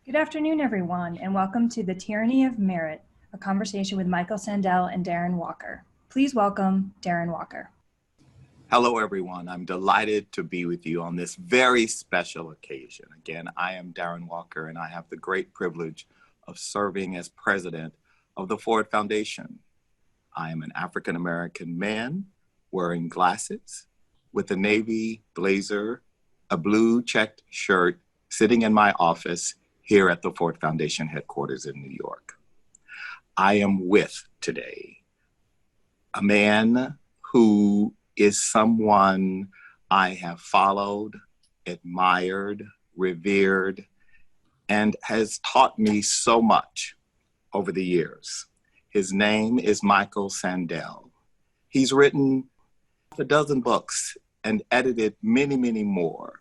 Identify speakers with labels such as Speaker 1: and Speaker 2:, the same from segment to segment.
Speaker 1: Good afternoon, everyone, and welcome to The Tyranny of Merit, a conversation with Michael Sandel and Darren Walker. Please welcome Darren Walker.
Speaker 2: Hello, everyone. I'm delighted to be with you on this very special occasion. Again, I am Darren Walker, and I have the great privilege of serving as president of the Ford Foundation. I am an African-American man wearing glasses with a navy blazer, a blue checked shirt, sitting in my office here at the Ford Foundation headquarters in New York. I am with today a man who is someone I have followed, admired, revered, and has taught me so much over the years. His name is Michael Sandel. He's written a dozen books and edited many, many more.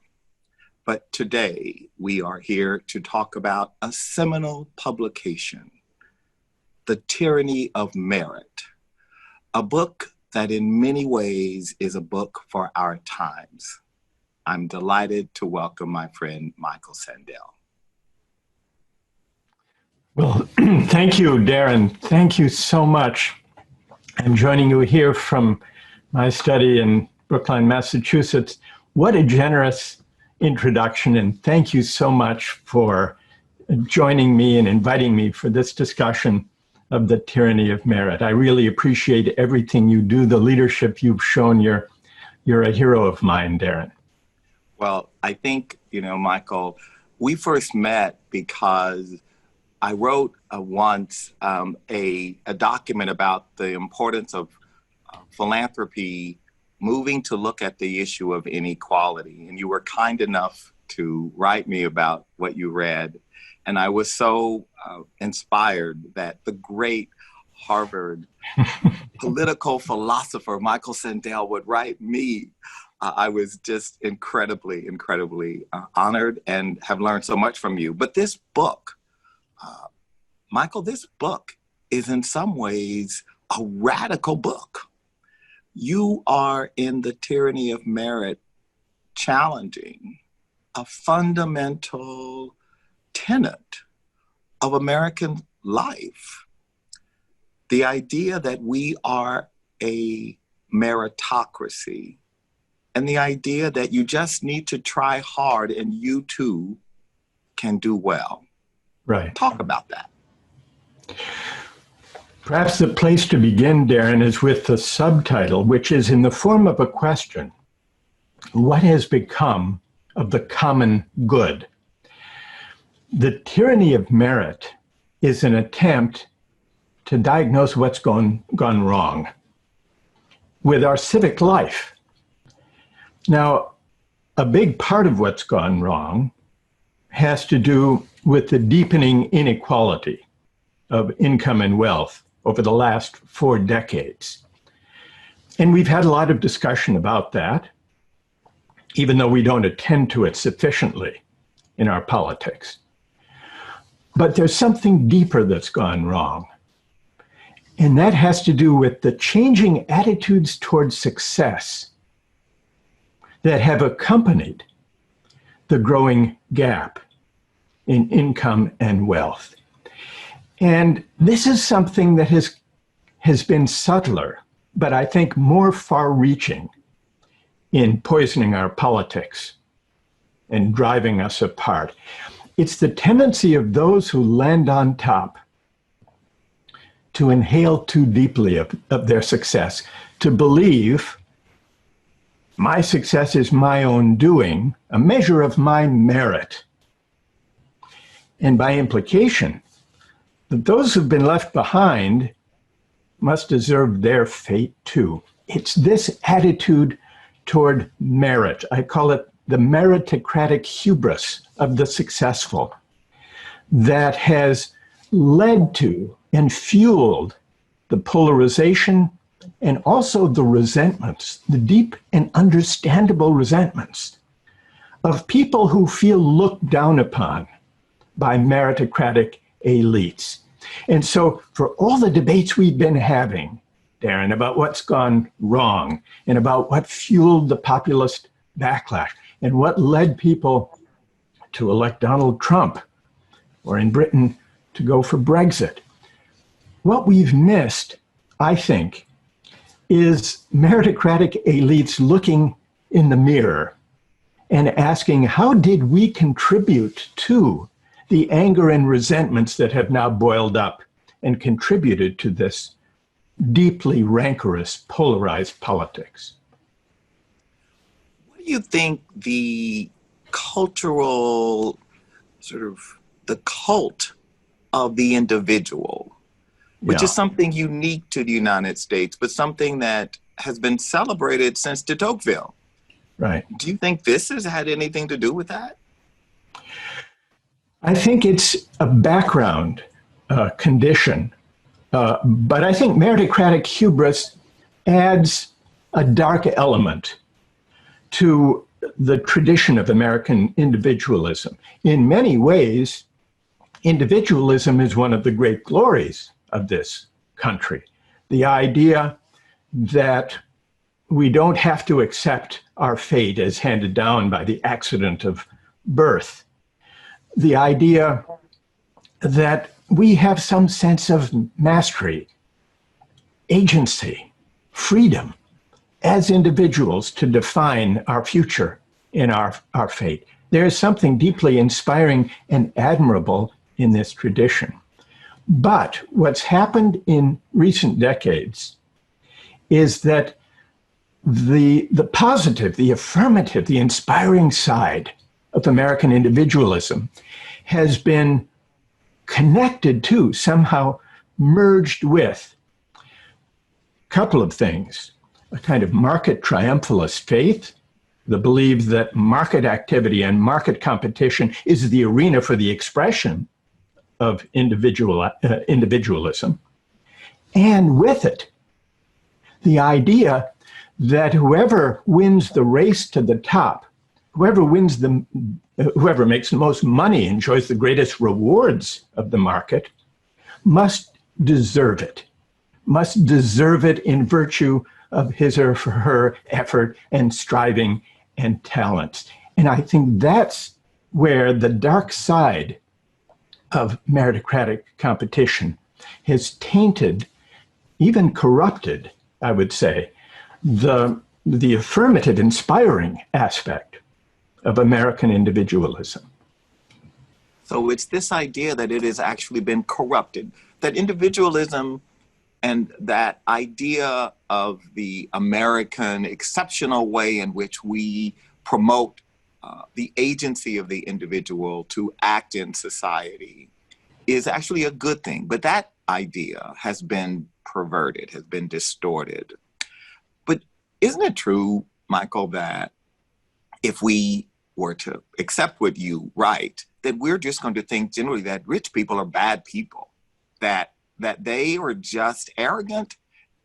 Speaker 2: But today we are here to talk about a seminal publication, The Tyranny of Merit, a book that in many ways is a book for our times. I'm delighted to welcome my friend, Michael Sandel.
Speaker 3: Well, thank you, Darren. Thank you so much. I'm joining you here from my study in Brookline, Massachusetts. What a generous introduction, and thank you so much for joining me and inviting me for this discussion of The Tyranny of Merit. I really appreciate everything you do, the leadership you've shown. You're a hero of mine, Darren.
Speaker 2: Well, I think, Michael, we first met because I wrote once a document about the importance of philanthropy moving to look at the issue of inequality. And you were kind enough to write me about what you read. And I was so inspired that the great Harvard political philosopher Michael Sandel would write me. I was just incredibly, incredibly honored and have learned so much from you. But this book, Michael, this book is in some ways a radical book. You are in The Tyranny of Merit challenging a fundamental tenet of American life. The idea that we are a meritocracy, and the idea that you just need to try hard and you too can do well.
Speaker 3: Right.
Speaker 2: Talk about that.
Speaker 3: Perhaps the place to begin, Darren, is with the subtitle, which is in the form of a question. What has become of the common good? The Tyranny of Merit is an attempt to diagnose what's gone wrong with our civic life. Now, a big part of what's gone wrong has to do with the deepening inequality of income and wealth over the last 4 decades. And we've had a lot of discussion about that, even though we don't attend to it sufficiently in our politics. But there's something deeper that's gone wrong. And that has to do with the changing attitudes towards success that have accompanied the growing gap in income and wealth. And this is something that has been subtler, but I think more far-reaching in poisoning our politics and driving us apart. It's the tendency of those who land on top to inhale too deeply of their success, to believe my success is my own doing, a measure of my merit. And by implication, that those who've been left behind must deserve their fate too. It's this attitude toward merit. I call it the meritocratic hubris of the successful that has led to and fueled the polarization and also the resentments, the deep and understandable resentments of people who feel looked down upon by meritocratic elites. And so for all the debates we've been having, Darren, about what's gone wrong and about what fueled the populist backlash and what led people to elect Donald Trump, or in Britain to go for Brexit. What we've missed, I think, is meritocratic elites looking in the mirror and asking, how did we contribute to the anger and resentments that have now boiled up and contributed to this deeply rancorous, polarized politics?
Speaker 2: What do you think the cultural, the cult of the individual, which is something unique to the United States, but something that has been celebrated since de Tocqueville?
Speaker 3: Right.
Speaker 2: Do you think this has had anything to do with that?
Speaker 3: I think it's a background condition, but I think meritocratic hubris adds a dark element to the tradition of American individualism. In many ways, individualism is one of the great glories of this country. The idea that we don't have to accept our fate as handed down by the accident of birth. The idea that we have some sense of mastery, agency, freedom as individuals to define our future and our fate. There is something deeply inspiring and admirable in this tradition. But what's happened in recent decades is that the positive, the affirmative, the inspiring side of American individualism has been connected to, somehow merged with, a couple of things: a kind of market triumphalist faith, the belief that market activity and market competition is the arena for the expression of individualism, and with it, the idea that whoever wins the race to the top, whoever makes the most money, enjoys the greatest rewards of the market, must deserve it in virtue of his or her effort and striving and talents. And I think that's where the dark side of meritocratic competition has tainted, even corrupted, I would say, the affirmative, inspiring aspect of American individualism.
Speaker 2: So it's this idea that it has actually been corrupted, that individualism and that idea of the American exceptional way in which we promote the agency of the individual to act in society is actually a good thing. But that idea has been perverted, has been distorted. But isn't it true, Michael, that if we were to accept what you write, that we're just going to think generally that rich people are bad people, that they are just arrogant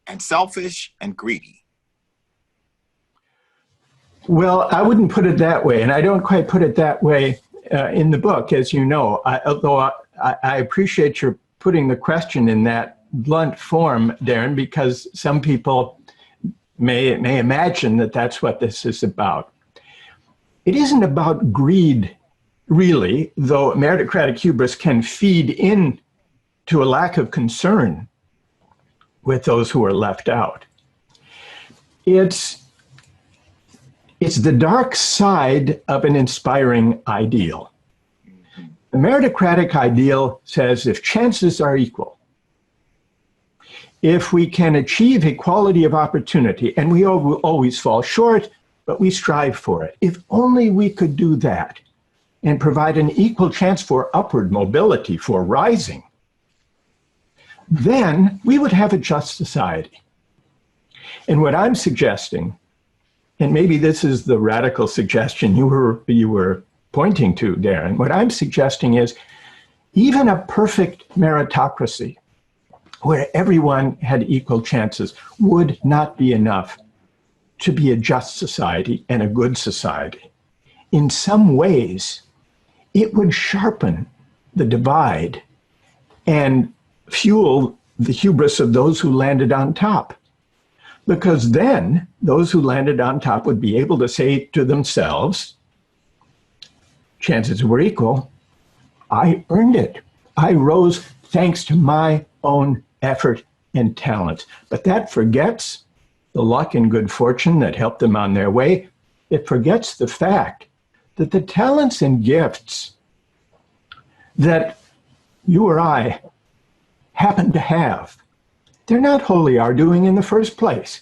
Speaker 2: and selfish and greedy?
Speaker 3: Well, I wouldn't put it that way, and I don't quite put it that way in the book, as you know, although I appreciate your putting the question in that blunt form, Darren, because some people may imagine that that's what this is about. It isn't about greed, really, though meritocratic hubris can feed in to a lack of concern with those who are left out. It's the dark side of an inspiring ideal. The meritocratic ideal says if chances are equal, if we can achieve equality of opportunity, and we will always fall short, but we strive for it. If only we could do that and provide an equal chance for upward mobility, for rising, then we would have a just society. And what I'm suggesting, and maybe this is the radical suggestion you were pointing to, Darren, what I'm suggesting is even a perfect meritocracy where everyone had equal chances would not be enough to be a just society and a good society. In some ways, it would sharpen the divide and fuel the hubris of those who landed on top. Because then those who landed on top would be able to say to themselves, chances were equal, I earned it. I rose thanks to my own effort and talent. But that forgets the luck and good fortune that helped them on their way. It forgets the fact that the talents and gifts that you or I happen to have, they're not wholly our doing in the first place.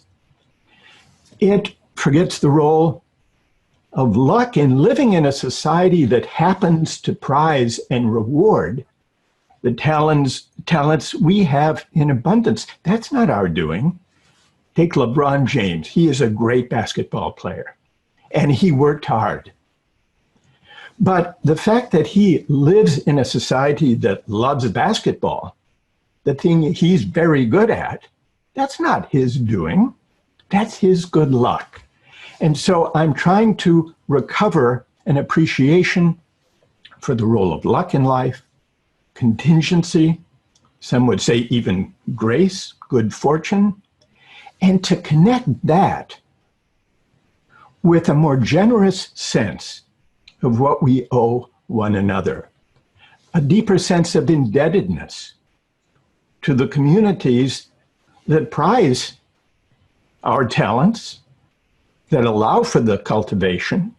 Speaker 3: It forgets the role of luck in living in a society that happens to prize and reward the talents we have in abundance. That's not our doing. Take LeBron James. He is a great basketball player, and he worked hard. But the fact that he lives in a society that loves basketball, the thing he's very good at, that's not his doing. That's his good luck. And so I'm trying to recover an appreciation for the role of luck in life, contingency, some would say even grace, good fortune, and to connect that with a more generous sense of what we owe one another, a deeper sense of indebtedness to the communities that prize our talents, that allow for the cultivation,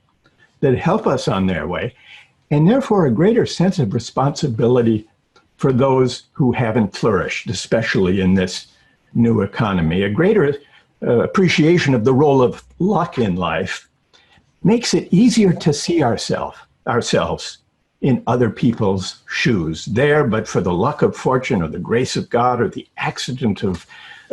Speaker 3: that help us on their way, and therefore a greater sense of responsibility for those who haven't flourished, especially in this new economy. A greater appreciation of the role of luck in life makes it easier to see ourselves in other people's shoes. There, but for the luck of fortune or the grace of God or the accident of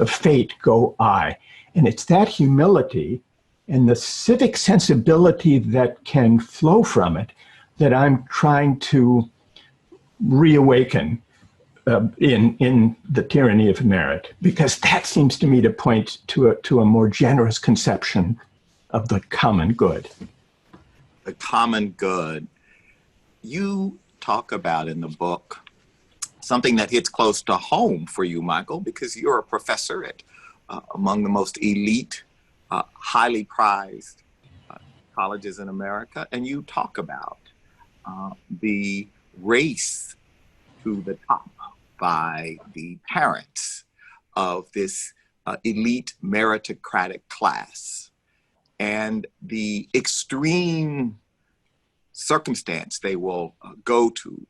Speaker 3: fate, go I. And it's that humility and the civic sensibility that can flow from it that I'm trying to reawaken in the tyranny of merit, because that seems to me to point to a more generous conception of the common good.
Speaker 2: The common good. You talk about in the book something that hits close to home for you, Michael, because you're a professor at among the most elite, highly prized colleges in America, and you talk about the race to the top by the parents of this elite meritocratic class and the extreme circumstance they will go to.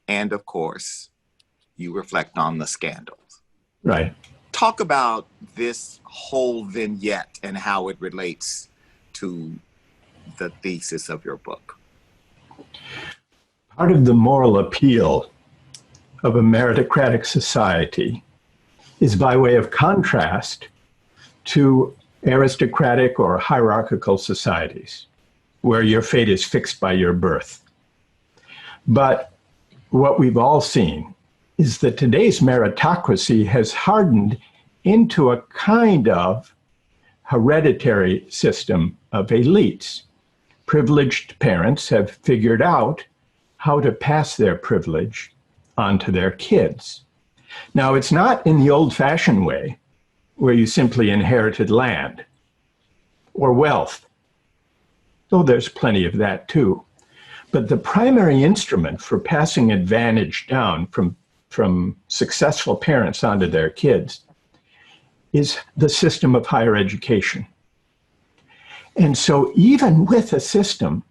Speaker 2: And of course, you reflect on the scandals.
Speaker 3: Right.
Speaker 2: Talk about this whole vignette and how it relates to the thesis of your book.
Speaker 3: Part of the moral appeal of a meritocratic society is by way of contrast to aristocratic or hierarchical societies, where your fate is fixed by your birth. But what we've all seen is that today's meritocracy has hardened into a kind of hereditary system of elites. Privileged parents have figured out how to pass their privilege onto their kids. Now, it's not in the old-fashioned way, where you simply inherited land or wealth, though there's plenty of that too. But the primary instrument for passing advantage down from successful parents onto their kids is the system of higher education. And so even with a system,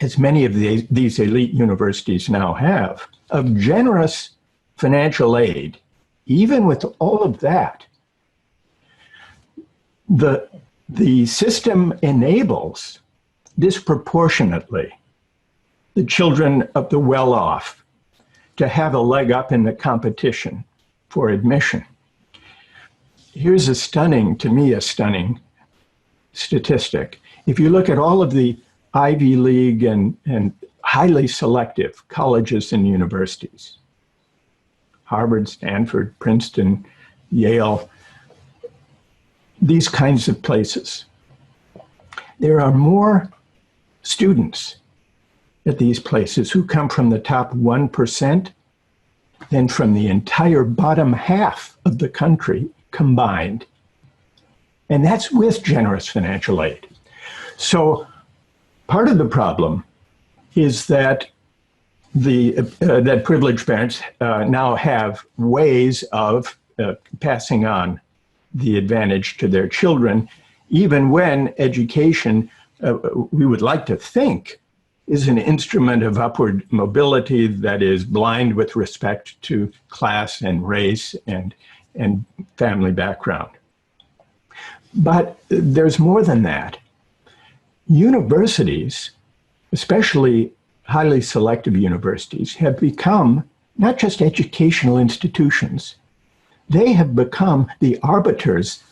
Speaker 3: as many of these elite universities now have, of generous financial aid, even with all of that, the system enables disproportionately the children of the well-off to have a leg up in the competition for admission. Here's a stunning statistic. If you look at all of the Ivy League and highly selective colleges and universities, Harvard, Stanford, Princeton, Yale, these kinds of places, there are more students at these places who come from the top 1% than from the entire bottom half of the country combined. And that's with generous financial aid. So part of the problem is that that privileged parents now have ways of passing on the advantage to their children, even when education, we would like to think, is an instrument of upward mobility that is blind with respect to class and race and family background. But there's more than that. Universities, especially highly selective universities, have become not just educational institutions, they have become the arbiters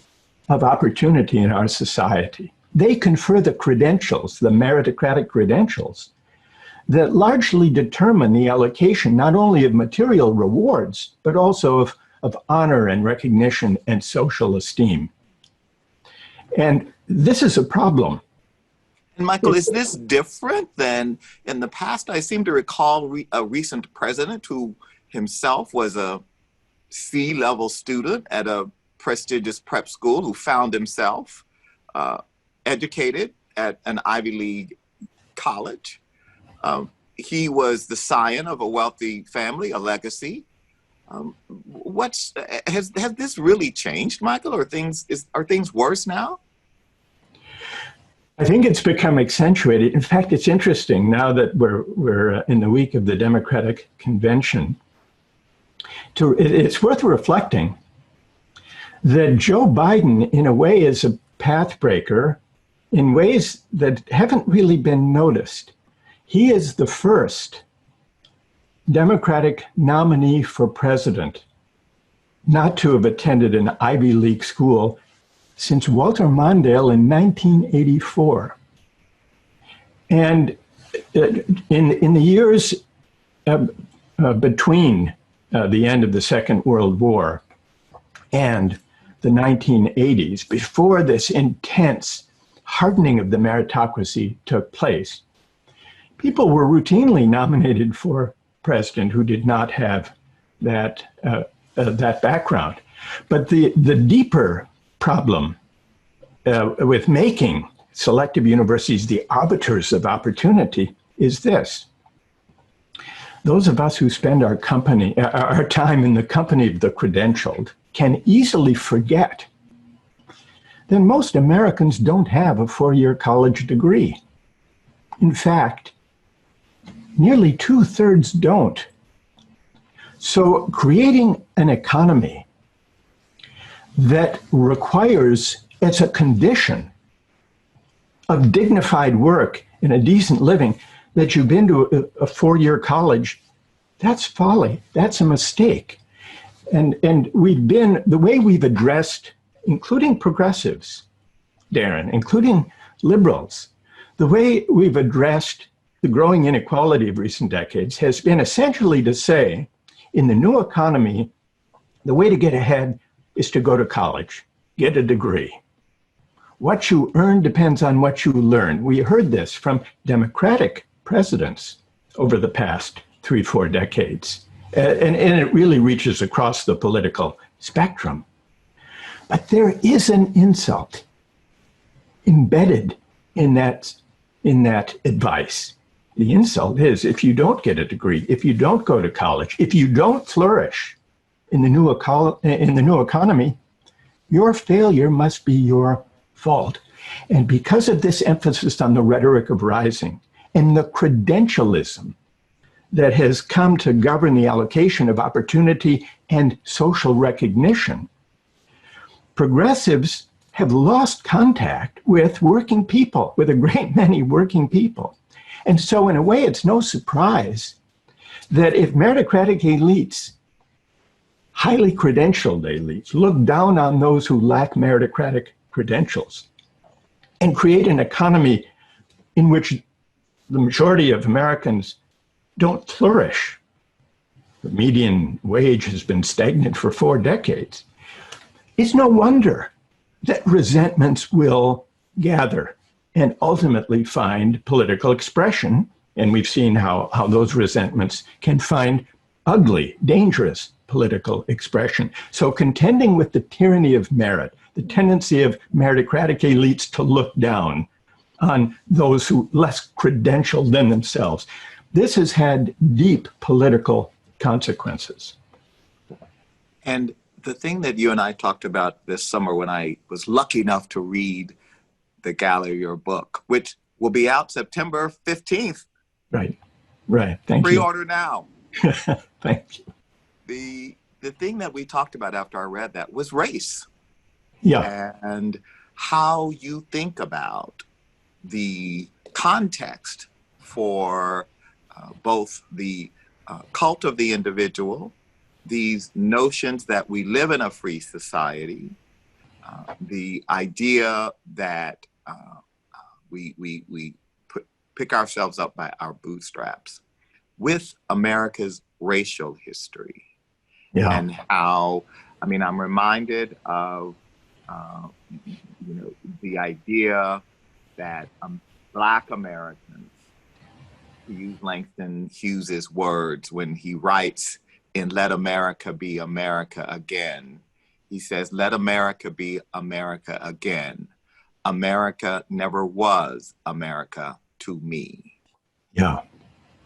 Speaker 3: of opportunity in our society. They confer the credentials, the meritocratic credentials, that largely determine the allocation not only of material rewards, but also of honor and recognition and social esteem. And this is a problem.
Speaker 2: And Michael, is this different than in the past? I seem to recall a recent president who himself was a C-level student at a prestigious prep school who found himself educated at an Ivy League college. He was the scion of a wealthy family, a legacy. Has this really changed, Michael, or are things worse now?
Speaker 3: I think it's become accentuated. In fact, it's interesting now that we're in the week of the Democratic Convention. It's worth reflecting that Joe Biden, in a way, is a pathbreaker in ways that haven't really been noticed. He is the first Democratic nominee for president not to have attended an Ivy League school since Walter Mondale in 1984. And in the years between the end of the Second World War and the 1980s, before this intense hardening of the meritocracy took place, people were routinely nominated for president who did not have that background. But the deeper problem with making selective universities the arbiters of opportunity is this. Those of us who spend our time in the company of the credentialed can easily forget that most Americans don't have a four-year college degree. In fact, nearly 2/3 don't. So creating an economy that requires, as a condition of dignified work and a decent living, that you've been to a four-year college, that's folly. That's a mistake. And the way we've addressed, including progressives, Darren, including liberals, the way we've addressed the growing inequality of recent decades has been essentially to say, in the new economy, the way to get ahead is to go to college, get a degree. What you earn depends on what you learn. We heard this from Democratic presidents over the past 3-4 decades. And it really reaches across the political spectrum. But there is an insult embedded in that advice. The insult is, if you don't get a degree, if you don't go to college, if you don't flourish in the new economy, your failure must be your fault. And because of this emphasis on the rhetoric of rising and the credentialism that has come to govern the allocation of opportunity and social recognition, progressives have lost contact with working people, with a great many working people. And so in a way, it's no surprise that if meritocratic elites, highly credentialed elites, look down on those who lack meritocratic credentials and create an economy in which the majority of Americans don't flourish. The median wage has been stagnant for 4 decades. It's no wonder that resentments will gather and ultimately find political expression. And we've seen how those resentments can find ugly, dangerous political expression. So contending with the tyranny of merit, the tendency of meritocratic elites to look down on those who less credentialed than themselves, this has had deep political consequences.
Speaker 2: And the thing that you and I talked about this summer when I was lucky enough to read the gala of your book, which will be out September 15th.
Speaker 3: Right. Thank you.
Speaker 2: Pre-order now.
Speaker 3: Thank you.
Speaker 2: The thing that we talked about after I read that was race.
Speaker 3: Yeah.
Speaker 2: And how you think about the context for both the cult of the individual, these notions that we live in a free society, the idea that we pick ourselves up by our bootstraps, with America's racial history.
Speaker 3: Yeah.
Speaker 2: And how, I mean, I'm reminded of, the idea that Black Americans, to use Langston Hughes's words when he writes in Let America Be America Again, he says, let America be America again. America never was America to me.
Speaker 3: Yeah.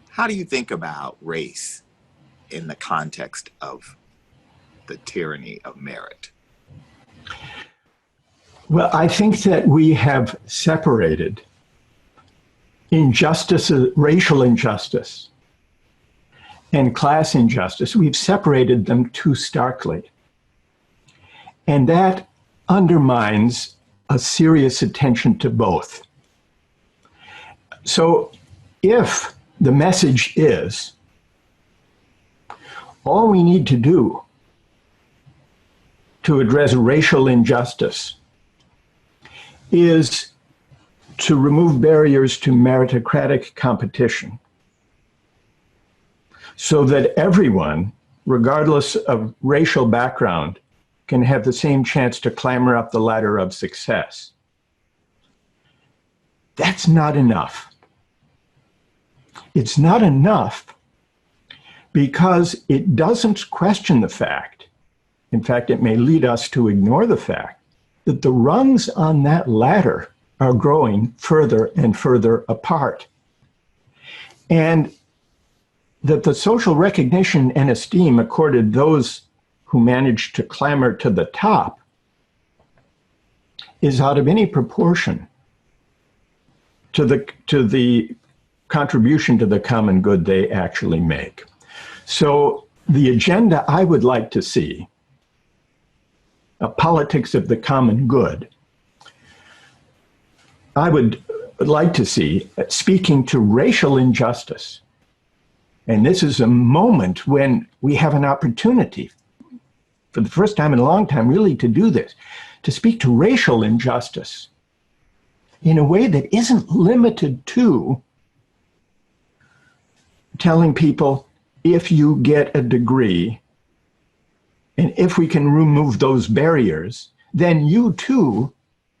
Speaker 2: How do you think about race in the context of the tyranny of merit?
Speaker 3: Well, I think that we have separated injustices, racial injustice and class injustice. We've separated them too starkly. And that undermines a serious attention to both. So if the message is all we need to do to address racial injustice is to remove barriers to meritocratic competition so that everyone, regardless of racial background, can have the same chance to clamber up the ladder of success. That's not enough. It's not enough because it doesn't question the fact, in fact, it may lead us to ignore the fact, that the rungs on that ladder are growing further and further apart. And that the social recognition and esteem accorded those who managed to clamber to the top is out of any proportion to the contribution to the common good they actually make. So the agenda I would like to see, a politics of the common good, I would like to see speaking to racial injustice. And this is a moment when we have an opportunity, for the first time in a long time, really to do this, to speak to racial injustice in a way that isn't limited to telling people, if you get a degree, and if we can remove those barriers, then you too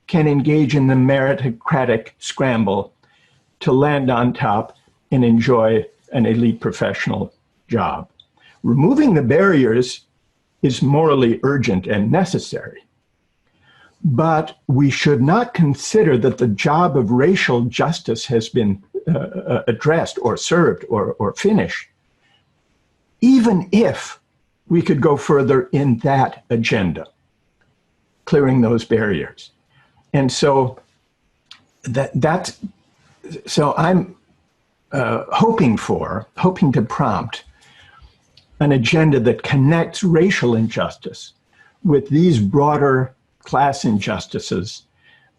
Speaker 3: can engage in the meritocratic scramble to land on top and enjoy an elite professional job. Removing the barriers is morally urgent and necessary, but we should not consider that the job of racial justice has been addressed or served or finished, even if we could go further in that agenda, clearing those barriers. And so so I'm hoping to prompt an agenda that connects racial injustice with these broader class injustices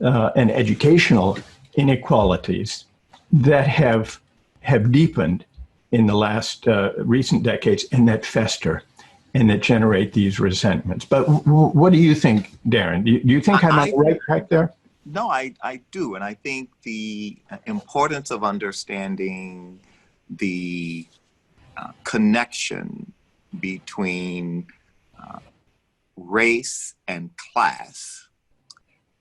Speaker 3: and educational inequalities that have deepened in the last recent decades and that fester and that generate these resentments. But what do you think, Darren? Do you think I'm on the right track there?
Speaker 2: No, I do. And I think the importance of understanding the connection between race and class,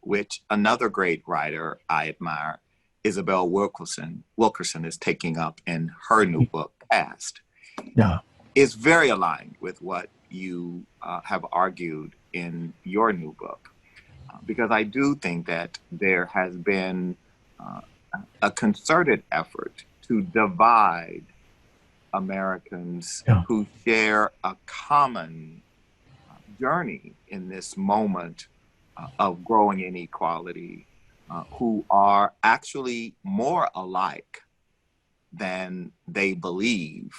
Speaker 2: which another great writer I admire, Isabel Wilkerson is taking up in her new book, Caste, is very aligned with what you have argued in your new book. Because I do think that there has been a concerted effort to divide Americans
Speaker 3: Yeah.
Speaker 2: who share a common journey in this moment of growing inequality, who are actually more alike than they believe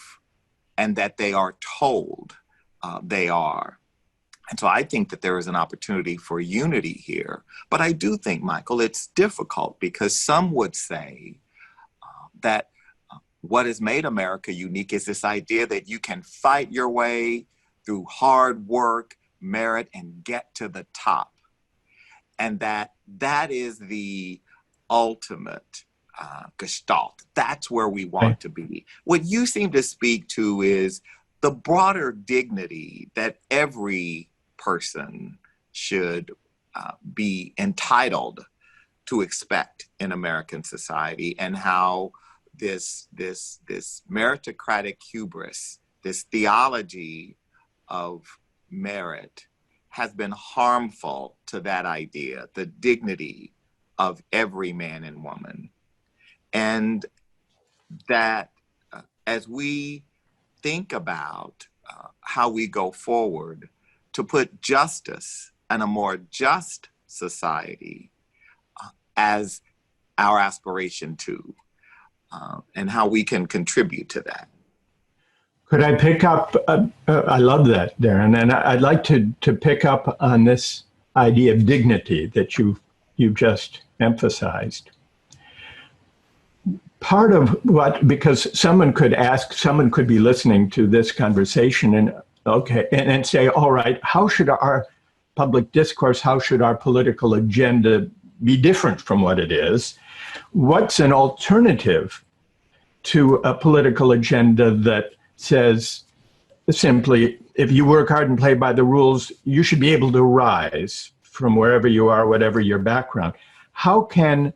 Speaker 2: and that they are told they are. And so I think that there is an opportunity for unity here. But I do think, Michael, it's difficult because some would say that what has made America unique is this idea that you can fight your way through hard work, merit, and get to the top. And that is the ultimate gestalt. That's where we want to be. What you seem to speak to is the broader dignity that every person should be entitled to expect in American society, and how this meritocratic hubris, this theology of merit, has been harmful to that idea, the dignity of every man and woman. And that as we think about how we go forward to put justice and a more just society as our aspiration too, and how we can contribute to that.
Speaker 3: Could I pick up, I love that, Darren, and I'd like to pick up on this idea of dignity that you've just emphasized. Part of what, because someone could be listening to this conversation and say, all right, how should our public discourse, how should our political agenda be different from what it is? What's an alternative to a political agenda that says simply, if you work hard and play by the rules, you should be able to rise from wherever you are, whatever your background? How can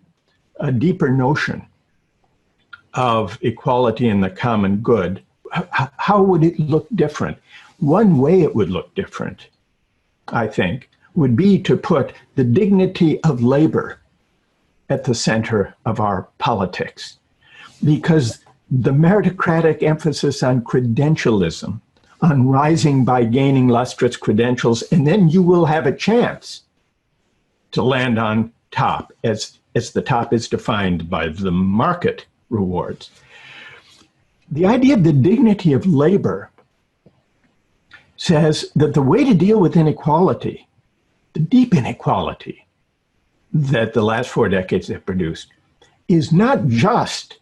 Speaker 3: a deeper notion of equality and the common good, how would it look different? One way it would look different, I think, would be to put the dignity of labor at the center of our politics. Because the meritocratic emphasis on credentialism, on rising by gaining lustrous credentials, and then you will have a chance to land on top, as the top is defined by the market rewards. The idea of the dignity of labor says that the way to deal with inequality, the deep inequality that the last 4 decades have produced, is not just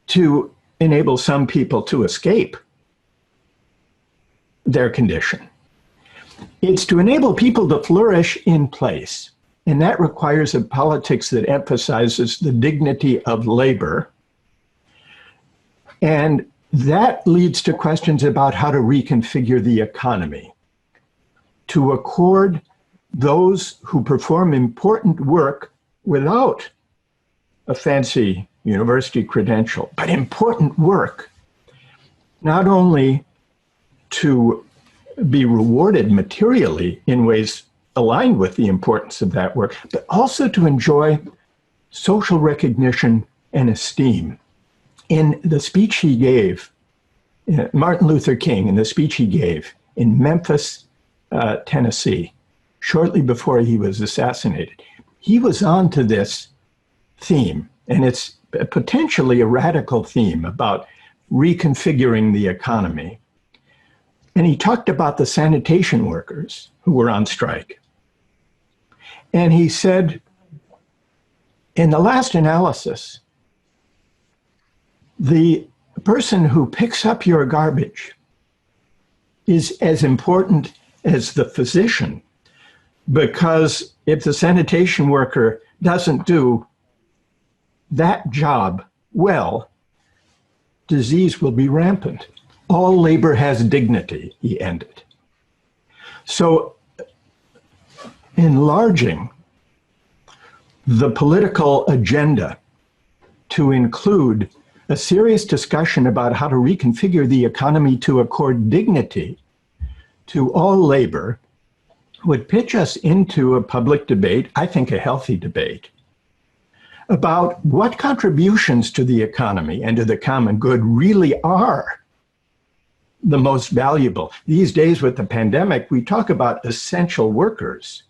Speaker 3: to enable some people to escape their condition. It's to enable people to flourish in place. And that requires a politics that emphasizes the dignity of labor. And that leads to questions about how to reconfigure the economy to accord those who perform important work without a fancy university credential, but important work, not only to be rewarded materially in ways aligned with the importance of that work, but also to enjoy social recognition and esteem. In the speech he gave, Martin Luther King, in the speech he gave in Memphis, Tennessee, shortly before he was assassinated, he was on to this theme, and it's potentially a radical theme about reconfiguring the economy. And he talked about the sanitation workers who were on strike. And he said, in the last analysis, the person who picks up your garbage is as important as the physician, because if the sanitation worker doesn't do that job well, disease will be rampant. All labor has dignity, he ended. So enlarging the political agenda to include a serious discussion about how to reconfigure the economy to accord dignity to all labor would pitch us into a public debate, I think a healthy debate, about what contributions to the economy and to the common good really are the most valuable. These days with the pandemic, we talk about essential workers,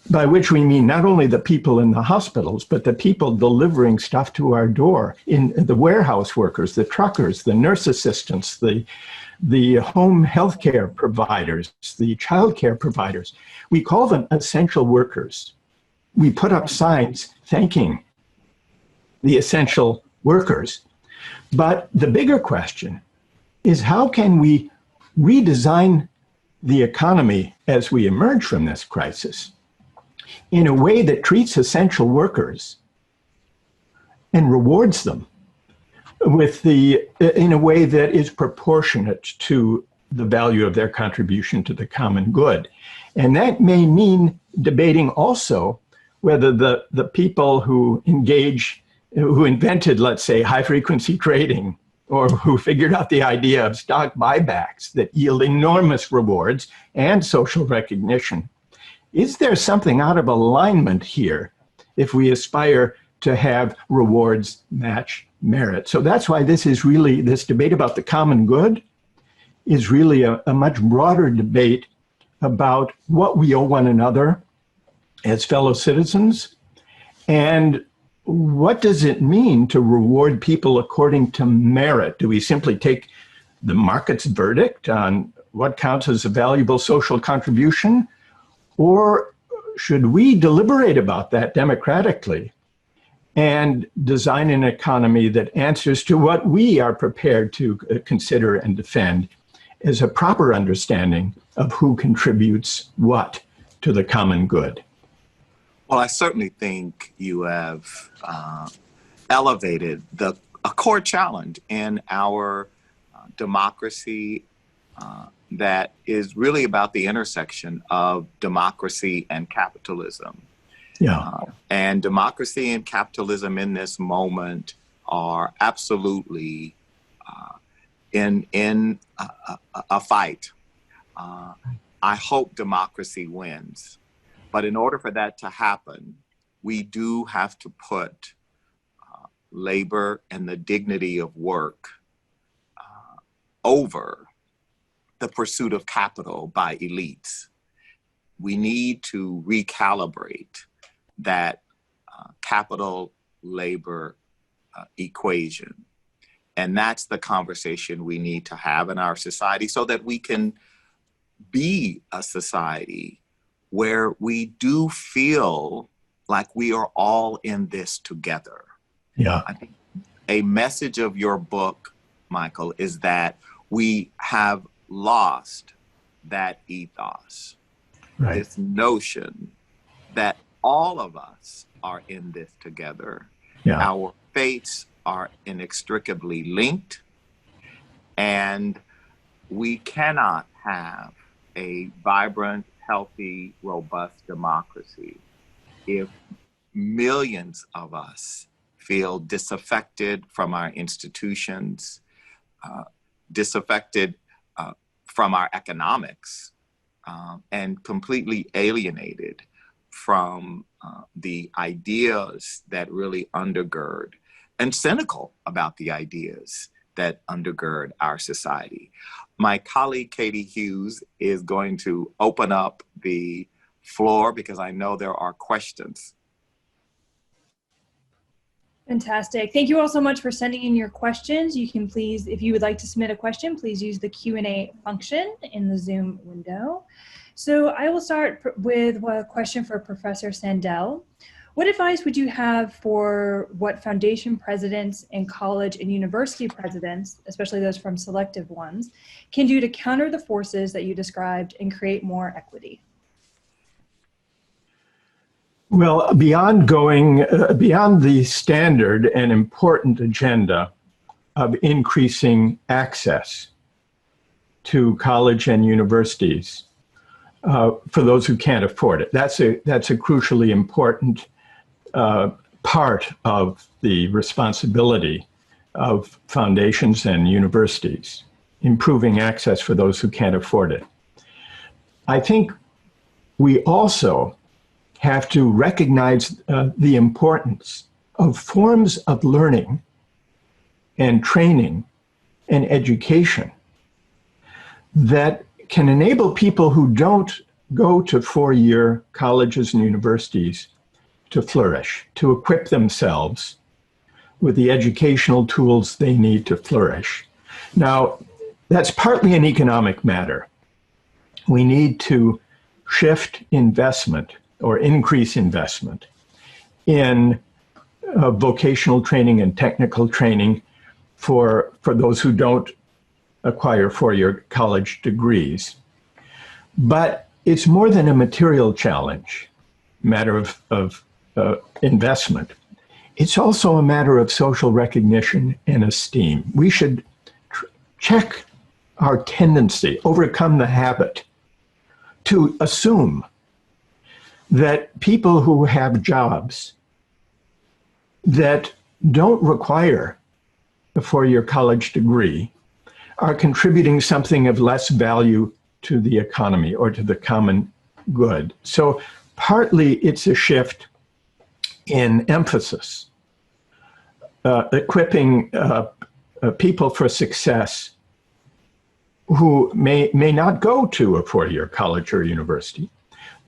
Speaker 3: by which we mean not only the people in the hospitals, but the people delivering stuff to our door, in the warehouse workers, the truckers, the nurse assistants, the home healthcare providers, the childcare providers. We call them essential workers. We put up signs thanking the essential workers. But the bigger question is, how can we redesign the economy as we emerge from this crisis in a way that treats essential workers and rewards them in a way that is proportionate to the value of their contribution to the common good. And that may mean debating also whether the people who invented, let's say, high-frequency trading, or who figured out the idea of stock buybacks that yield enormous rewards and social recognition, is there something out of alignment here if we aspire to have rewards match merit? So that's why this debate about the common good is really a much broader debate about what we owe one another as fellow citizens, and what does it mean to reward people according to merit? Do we simply take the market's verdict on what counts as a valuable social contribution? Or should we deliberate about that democratically and design an economy that answers to what we are prepared to consider and defend as a proper understanding of who contributes what to the common good?
Speaker 2: Well, I certainly think you have elevated a core challenge in our democracy that is really about the intersection of democracy and capitalism.
Speaker 3: Yeah.
Speaker 2: And democracy and capitalism in this moment are absolutely in a fight. I hope democracy wins. But in order for that to happen, we do have to put labor and the dignity of work over the pursuit of capital by elites. We need to recalibrate that capital labor equation. And that's the conversation we need to have in our society so that we can be a society where we do feel like we are all in this together.
Speaker 3: Yeah.
Speaker 2: I think a message of your book, Michael, is that we have lost that ethos,
Speaker 3: Right.
Speaker 2: this notion that all of us are in this together.
Speaker 3: Yeah.
Speaker 2: Our fates are inextricably linked, and we cannot have a vibrant, healthy, robust democracy if millions of us feel disaffected from our institutions, disaffected from our economics, and completely alienated from the ideas that really undergird, and cynical about the ideas that undergird our society. My colleague, Katie Hughes, is going to open up the floor because I know there are questions.
Speaker 1: Fantastic. Thank you all so much for sending in your questions. You can please, if you would like to submit a question, please use the Q&A function in the Zoom window. So I will start with a question for Professor Sandel. What advice would you have for what foundation presidents and college and university presidents, especially those from selective ones, can do to counter the forces that you described and create more equity?
Speaker 3: Well, beyond the standard and important agenda of increasing access to college and universities for those who can't afford it, that's a crucially important part of the responsibility of foundations and universities, improving access for those who can't afford it. I think we also have to recognize the importance of forms of learning and training and education that can enable people who don't go to four-year colleges and universities to flourish, to equip themselves with the educational tools they need to flourish. Now, that's partly an economic matter. We need to shift investment or increase investment in vocational training and technical training for those who don't acquire four-year college degrees. But it's more than a material challenge, matter of investment. It's also a matter of social recognition and esteem. We should check our tendency, overcome the habit to assume that people who have jobs that don't require a four-year college degree are contributing something of less value to the economy or to the common good. So partly it's a shift in emphasis, equipping people for success who may not go to a four-year college or university,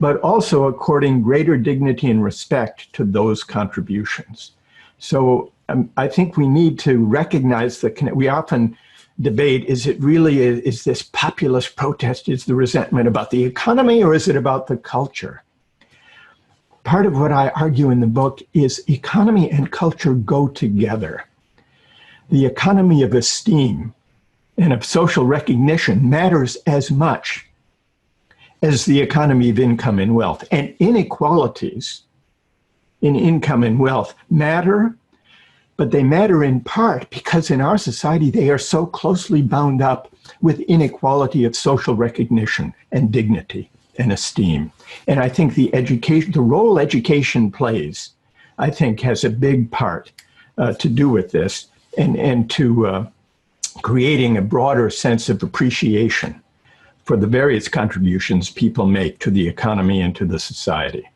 Speaker 3: but also according greater dignity and respect to those contributions. So I think we need to recognize we often debate, is this populist protest, is the resentment about the economy or is it about the culture? Part of what I argue in the book is economy and culture go together. The economy of esteem and of social recognition matters as much as the economy of income and wealth. And inequalities in income and wealth matter, but they matter in part because in our society, they are so closely bound up with inequality of social recognition and dignity and esteem. And I think the role education plays, I think, has a big part to do with this and to creating a broader sense of appreciation for the various contributions people make to the economy and to the society.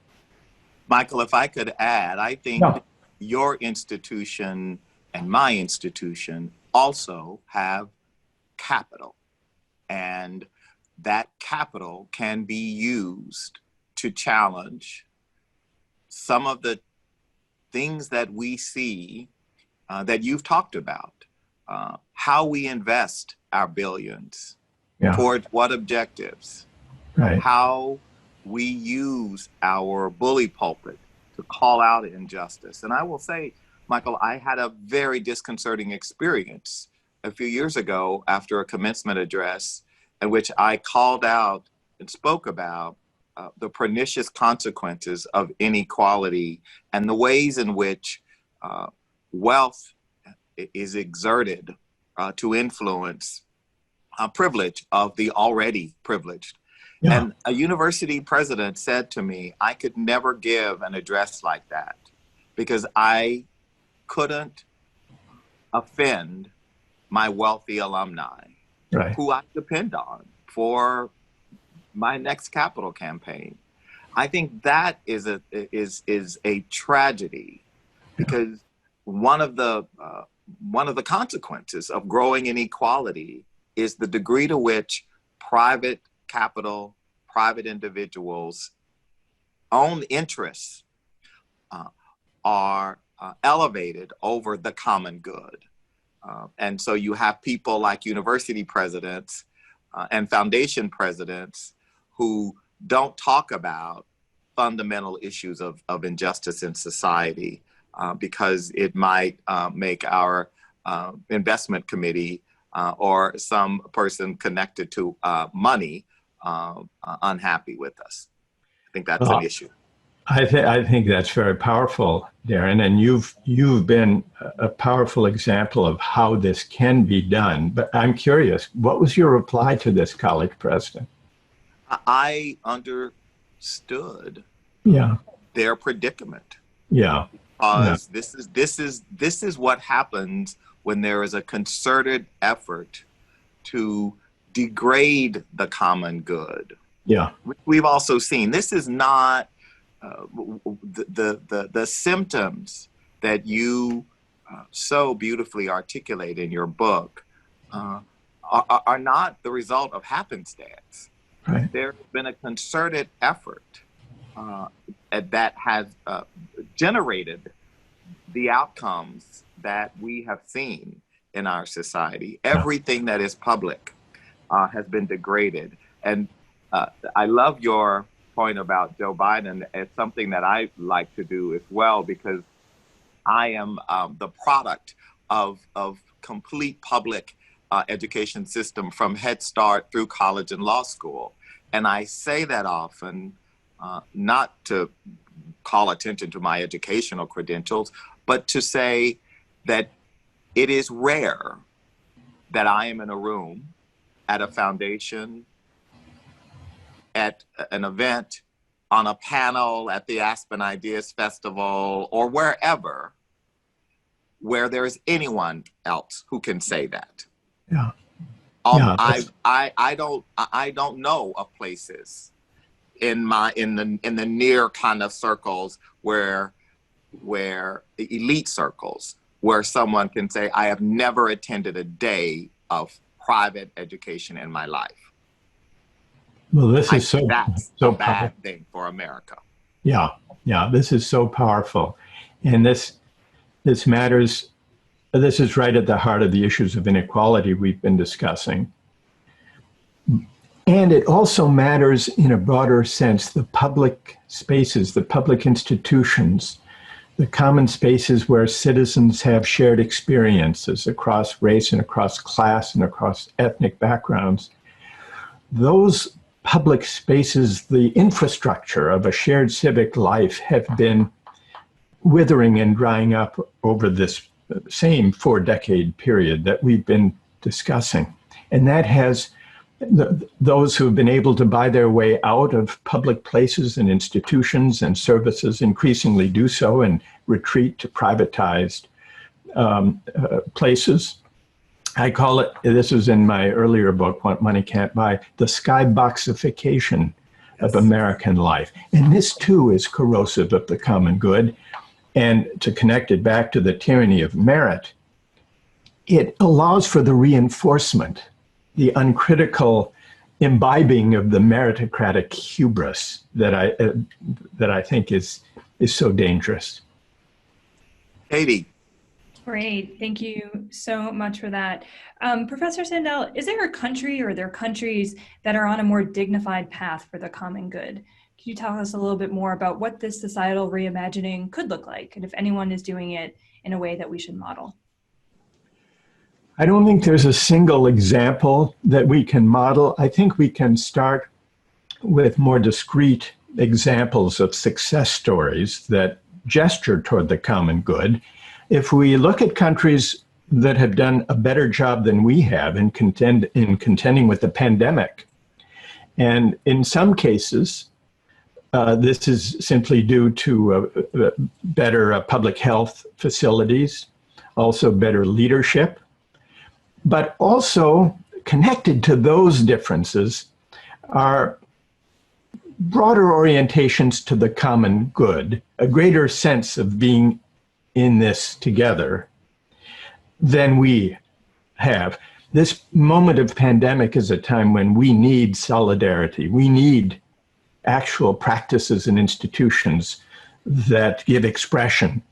Speaker 2: Michael, if I could add, I think your institution and my institution also have capital, and that capital can be used to challenge some of the things that we see that you've talked about, how we invest our billions, towards what objectives, how we use our bully pulpit to call out injustice. And I will say, Michael, I had a very disconcerting experience a few years ago after a commencement address in which I called out and spoke about the pernicious consequences of inequality and the ways in which wealth is exerted to influence privilege of the already privileged. Yeah. And a university president said to me, I could never give an address like that because I couldn't offend my wealthy alumni, who I depend on for my next capital campaign. I think that is a tragedy because one of the consequences of growing inequality is the degree to which private capital, private individuals' own interests are elevated over the common good. And so you have people like university presidents and foundation presidents who don't talk about fundamental issues of injustice in society because it might make our investment committee or some person connected to money unhappy with us. I think that's an issue.
Speaker 3: I think that's very powerful, Darren, and you've been a powerful example of how this can be done. But I'm curious, what was your reply to this college president?
Speaker 2: I understood their predicament. Because this is what happens when there is a concerted effort to degrade the common good. We've also seen this is not the symptoms that you so beautifully articulate in your book are not the result of happenstance.
Speaker 3: Right.
Speaker 2: There's been a concerted effort that has generated the outcomes that we have seen in our society. Everything that is public has been degraded. And I love your point about Joe Biden. It's something that I like to do as well, because I am the product of complete public education system from Head Start through college and law school. And I say that often, not to call attention to my educational credentials, but to say that it is rare that I am in a room at a foundation, at an event, on a panel at the Aspen Ideas Festival, or wherever, where there is anyone else who can say that.
Speaker 3: Yeah.
Speaker 2: I don't know of places in the near kind of circles where elite circles, where someone can say, I have never attended a day of private education in my life.
Speaker 3: Well, this is
Speaker 2: that's
Speaker 3: so
Speaker 2: a bad thing for America.
Speaker 3: Yeah, this is so powerful. And this matters. This is right at the heart of the issues of inequality we've been discussing. And it also matters in a broader sense, the public spaces, the public institutions, the common spaces where citizens have shared experiences across race and across class and across ethnic backgrounds. Those public spaces, the infrastructure of a shared civic life, have been withering and drying up over this same 4-decade period that we've been discussing. And that has those who have been able to buy their way out of public places and institutions and services increasingly do so and retreat to privatized places. I call it, this is in my earlier book, What Money Can't Buy, the skyboxification of American life. And this too is corrosive of the common good. And to connect it back to the tyranny of merit, it allows for the reinforcement, the uncritical imbibing of the meritocratic hubris that I think is so dangerous.
Speaker 2: Katie.
Speaker 1: Great. Thank you so much for that. Professor Sandel, is there a country or are there countries that are on a more dignified path for the common good? Can you tell us a little bit more about what this societal reimagining could look like, and if anyone is doing it in a way that we should model?
Speaker 3: I don't think there's a single example that we can model. I think we can start with more discrete examples of success stories that gesture toward the common good. If we look at countries that have done a better job than we have in contending with the pandemic, and in some cases, this is simply due to better public health facilities, also better leadership, but also connected to those differences are broader orientations to the common good, a greater sense of being in this together than we have. This moment of pandemic is a time when we need solidarity. We need actual practices and institutions that give expression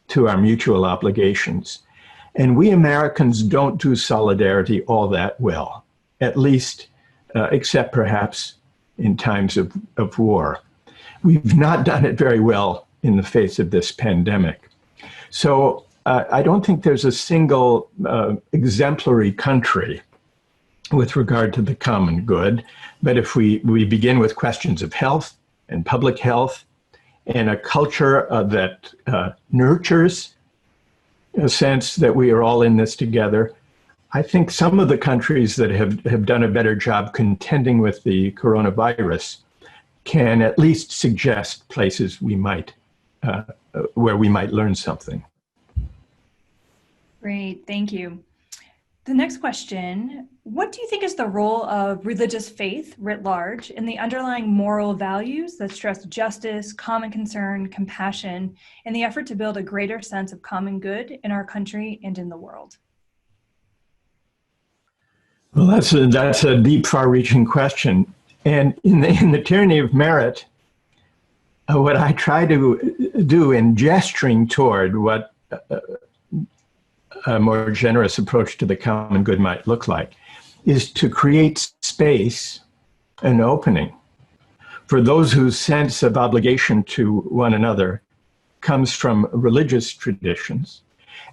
Speaker 3: to our mutual obligations. And we Americans don't do solidarity all that well, at least except perhaps in times of war. We've not done it very well in the face of this pandemic. So I don't think there's a single exemplary country with regard to the common good. But if we begin with questions of health and public health and a culture that nurtures a sense that we are all in this together, I think some of the countries that have done a better job contending with the coronavirus can at least suggest places we might, where we might learn something.
Speaker 1: Great, thank you. The next question, what do you think is the role of religious faith writ large in the underlying moral values that stress justice, common concern, compassion, in the effort to build a greater sense of common good in our country and in the world?
Speaker 3: Well, that's a deep, far-reaching question. And in the tyranny of merit, what I try to do in gesturing toward what a more generous approach to the common good might look like is to create space and opening for those whose sense of obligation to one another comes from religious traditions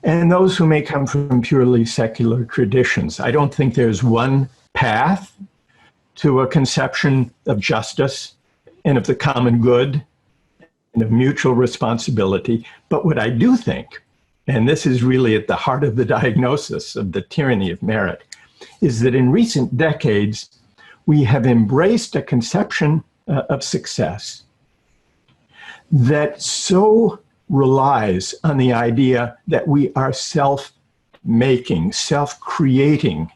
Speaker 3: and those who may come from purely secular traditions. I don't think there's one path to a conception of justice and of the common good and of mutual responsibility. But what I do think, and this is really at the heart of the diagnosis of the tyranny of merit, is that in recent decades, we have embraced a conception of success that so relies on the idea that we are self-making, self-creating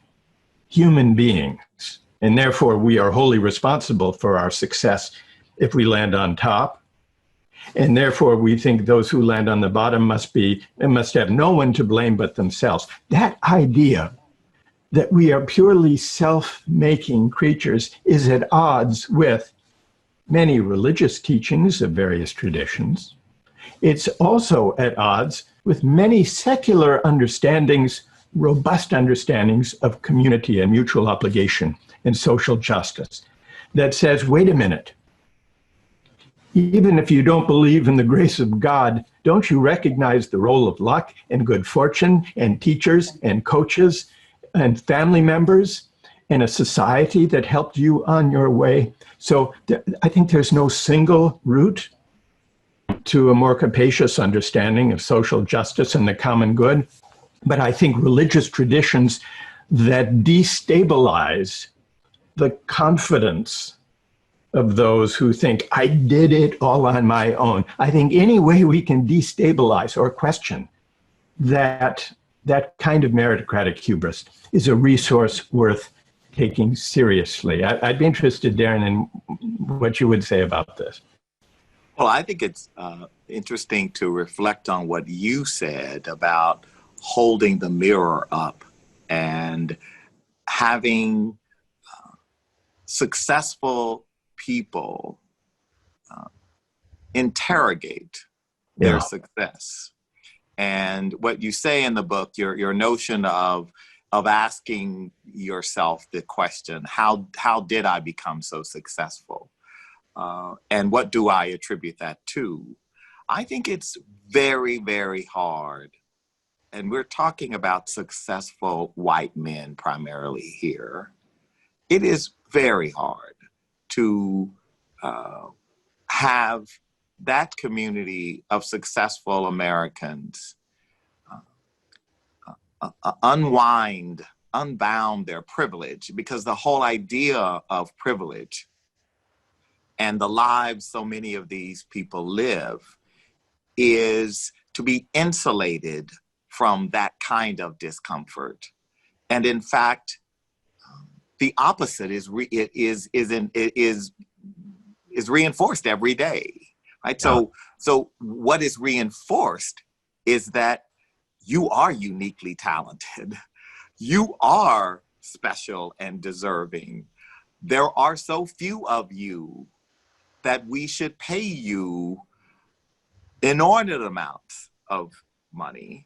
Speaker 3: human beings, and therefore we are wholly responsible for our success if we land on top. And therefore, we think those who land on the bottom must have no one to blame but themselves. That idea that we are purely self-making creatures is at odds with many religious teachings of various traditions. It's also at odds with many secular understandings, robust understandings of community and mutual obligation and social justice that says, wait a minute, even if you don't believe in the grace of God, don't you recognize the role of luck and good fortune and teachers and coaches and family members and a society that helped you on your way? So I think there's no single route to a more capacious understanding of social justice and the common good. But I think religious traditions that destabilize the confidence of those who think, I did it all on my own. I think any way we can destabilize or question that kind of meritocratic hubris is a resource worth taking seriously. I'd be interested, Darren, in what you would say about this.
Speaker 2: Well, I think it's interesting to reflect on what you said about holding the mirror up and having successful people interrogate their success. And what you say in the book, your notion of asking yourself the question, how did I become so successful? And what do I attribute that to? I think it's very, very hard. And we're talking about successful white men primarily here. It is very hard to have that community of successful Americans unbound their privilege, because the whole idea of privilege and the lives so many of these people live is to be insulated from that kind of discomfort. And in fact, the opposite is reinforced every day, right? Yeah. So what is reinforced is that you are uniquely talented. You are special and deserving. There are so few of you that we should pay you inordinate amounts of money,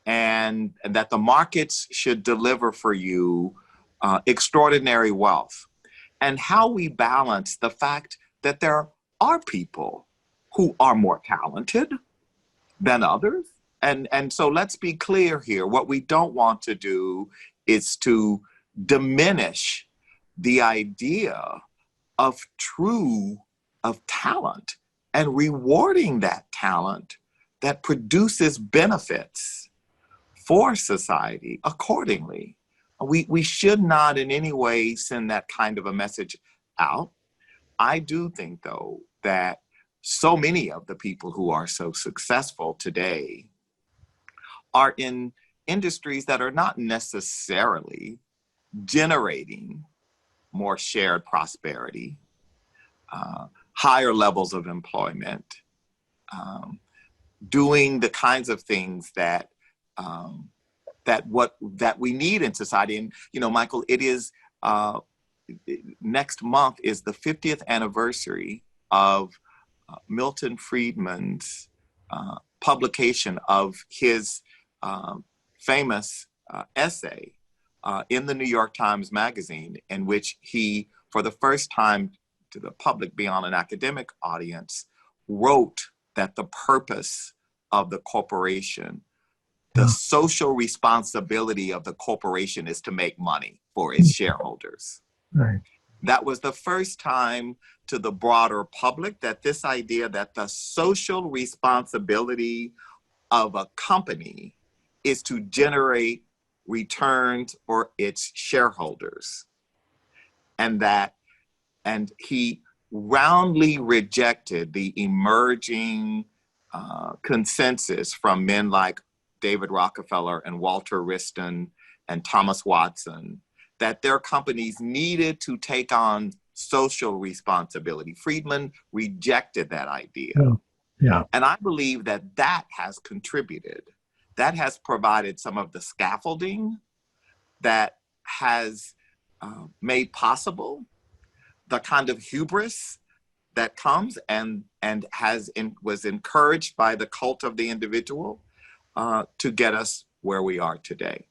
Speaker 2: and that the markets should deliver for you extraordinary wealth. And how we balance the fact that there are people who are more talented than others. And so let's be clear here. What we don't want to do is to diminish the idea of talent and rewarding that talent that produces benefits for society accordingly. We should not in any way send that kind of a message out. I do think, though, that so many of the people who are so successful today are in industries that are not necessarily generating more shared prosperity, higher levels of employment, doing the kinds of things that we need in society. And Michael, it is next month is the 50th anniversary of Milton Friedman's publication of his famous essay in the New York Times Magazine, in which he, for the first time to the public beyond an academic audience, wrote that the purpose of the corporation, the social responsibility of the corporation, is to make money for its shareholders.
Speaker 3: Right.
Speaker 2: That was the first time to the broader public that this idea that the social responsibility of a company is to generate returns for its shareholders. And he roundly rejected the emerging consensus from men like David Rockefeller and Walter Wriston and Thomas Watson that their companies needed to take on social responsibility. Friedman rejected that idea.
Speaker 3: Yeah.
Speaker 2: And I believe that has contributed. That has provided some of the scaffolding that has made possible the kind of hubris that comes and was encouraged by the cult of the individual to get us where we are today.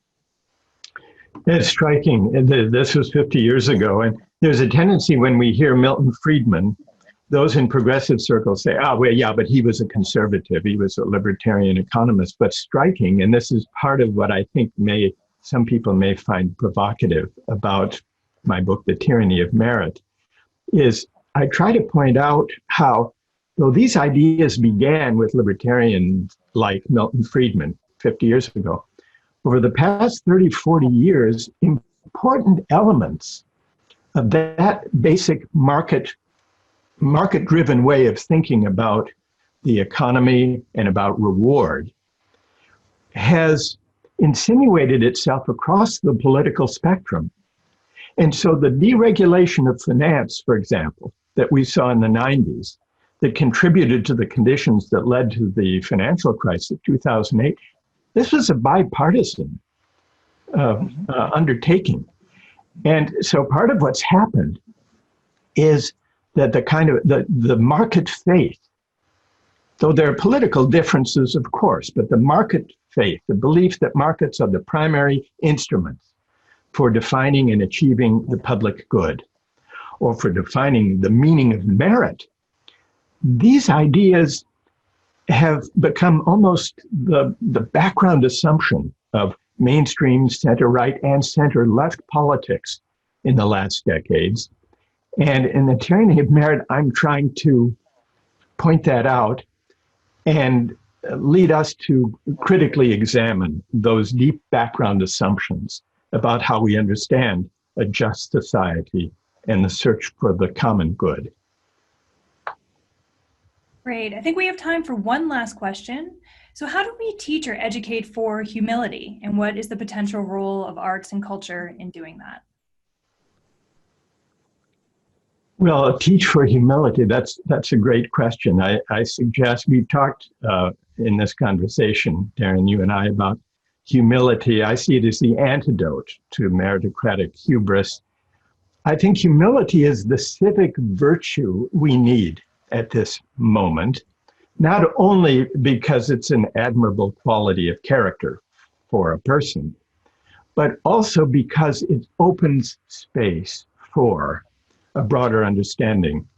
Speaker 3: It's striking. This was 50 years ago. And there's a tendency when we hear Milton Friedman, those in progressive circles say, well, yeah, but he was a conservative. He was a libertarian economist. But striking, and this is part of what I think some people may find provocative about my book, The Tyranny of Merit, is I try to point out how, though these ideas began with libertarians like Milton Friedman 50 years ago, over the past 30, 40 years, important elements of that basic market-driven way of thinking about the economy and about reward has insinuated itself across the political spectrum. And so the deregulation of finance, for example, that we saw in the 90s, that contributed to the conditions that led to the financial crisis of 2008, this was a bipartisan undertaking. And so part of what's happened is that the market faith, though there are political differences, of course, but the market faith, the belief that markets are the primary instruments for defining and achieving the public good, or for defining the meaning of merit, these ideas have become almost the background assumption of mainstream center-right and center-left politics in the last decades. And in The Tyranny of Merit, I'm trying to point that out and lead us to critically examine those deep background assumptions about how we understand a just society and the search for the common good.
Speaker 1: Great. I think we have time for one last question. So how do we teach or educate for humility, and what is the potential role of arts and culture in doing that?
Speaker 3: Well, teach for humility, that's a great question. I suggest, we've talked in this conversation, Darren, you and I, about humility. I see it as the antidote to meritocratic hubris. I think humility is the civic virtue we need at this moment, not only because it's an admirable quality of character for a person, but also because it opens space for a broader understanding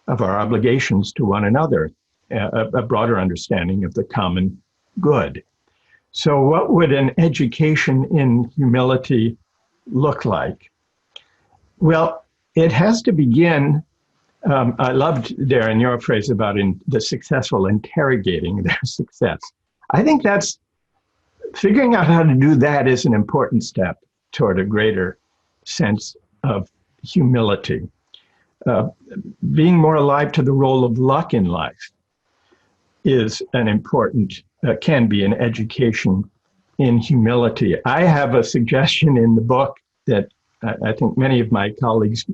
Speaker 3: of our obligations to one another, a broader understanding of the common good. So what would an education in humility look like? Well, it has to begin, I loved, Darren, your phrase about the successful interrogating their success. I think that's, figuring out how to do that is an important step toward a greater sense of humility. Being more alive to the role of luck in life is an important, can be an education in humility. I have a suggestion in the book that I think many of my colleagues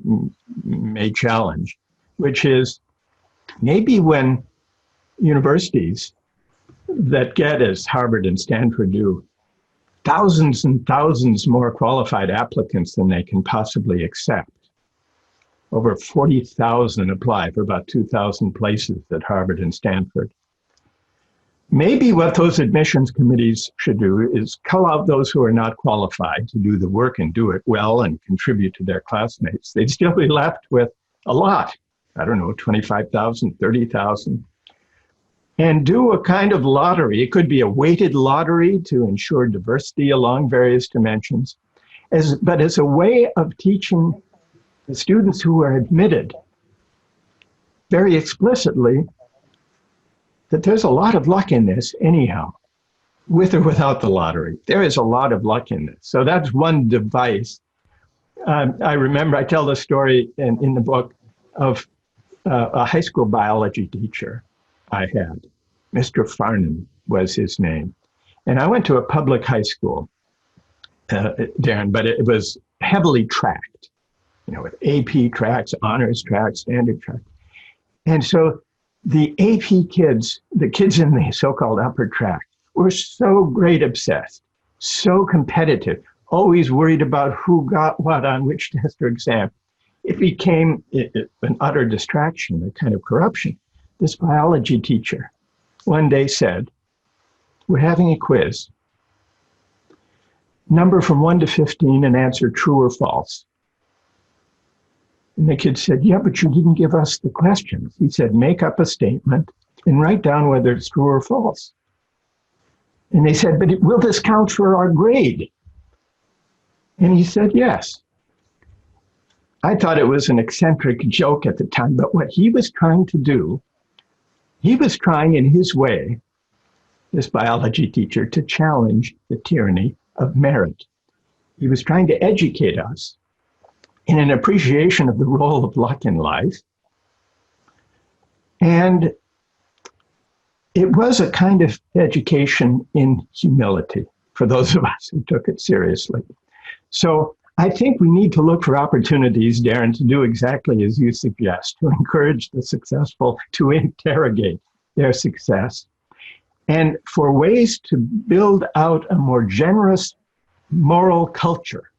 Speaker 3: may challenge, which is maybe when universities that get, as Harvard and Stanford do, thousands and thousands more qualified applicants than they can possibly accept. Over 40,000 apply for about 2,000 places at Harvard and Stanford. Maybe what those admissions committees should do is cull out those who are not qualified to do the work and do it well and contribute to their classmates. They'd still be left with a lot, I don't know, 25,000, 30,000, and do a kind of lottery. It could be a weighted lottery to ensure diversity along various dimensions, but as a way of teaching the students who are admitted very explicitly that there's a lot of luck in this anyhow, with or without the lottery. There is a lot of luck in this. So that's one device. I remember, I tell the story in the book of a high school biology teacher I had. Mr. Farnham was his name. And I went to a public high school, Darren, but it was heavily tracked, with AP tracks, honors tracks, standard tracks. And so the AP kids, the kids in the so-called upper track, were so grade obsessed, so competitive, always worried about who got what on which test or exam. It became an utter distraction, a kind of corruption. This biology teacher one day said, "We're having a quiz. Number from 1 to 15 and answer true or false." And the kid said, "Yeah, but you didn't give us the questions." He said, "Make up a statement and write down whether it's true or false." And they said, "But will this count for our grade?" And he said, "Yes." I thought it was an eccentric joke at the time, but what he was trying to do, he was trying in his way, this biology teacher, to challenge the tyranny of merit. He was trying to educate us in an appreciation of the role of luck in life. And it was a kind of education in humility for those of us who took it seriously. So I think we need to look for opportunities, Darren, to do exactly as you suggest, to encourage the successful to interrogate their success, and for ways to build out a more generous moral culture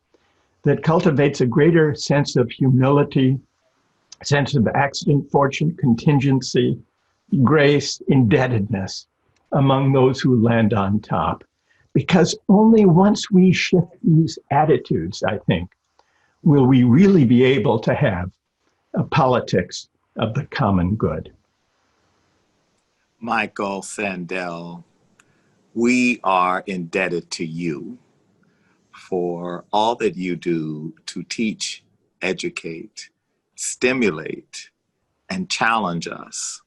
Speaker 3: that cultivates a greater sense of humility, sense of accident, fortune, contingency, grace, indebtedness among those who land on top. Because only once we shift these attitudes, I think, will we really be able to have a politics of the common good.
Speaker 2: Michael Sandel, we are indebted to you for all that you do to teach, educate, stimulate, and challenge us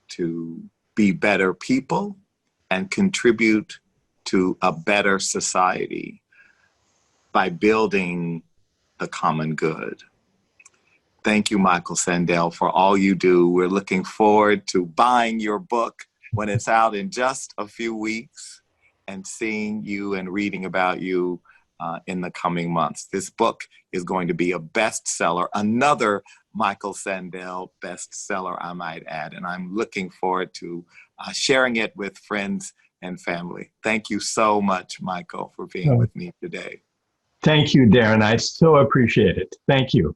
Speaker 2: to be better people and contribute to a better society by building the common good. Thank you, Michael Sandel, for all you do. We're looking forward to buying your book when it's out in just a few weeks and seeing you and reading about you in the coming months. This book is going to be a bestseller, another Michael Sandel bestseller, I might add, and I'm looking forward to sharing it with friends and family. Thank you so much, Michael, for being with me today.
Speaker 3: Thank you, Darren. I so appreciate it. Thank you.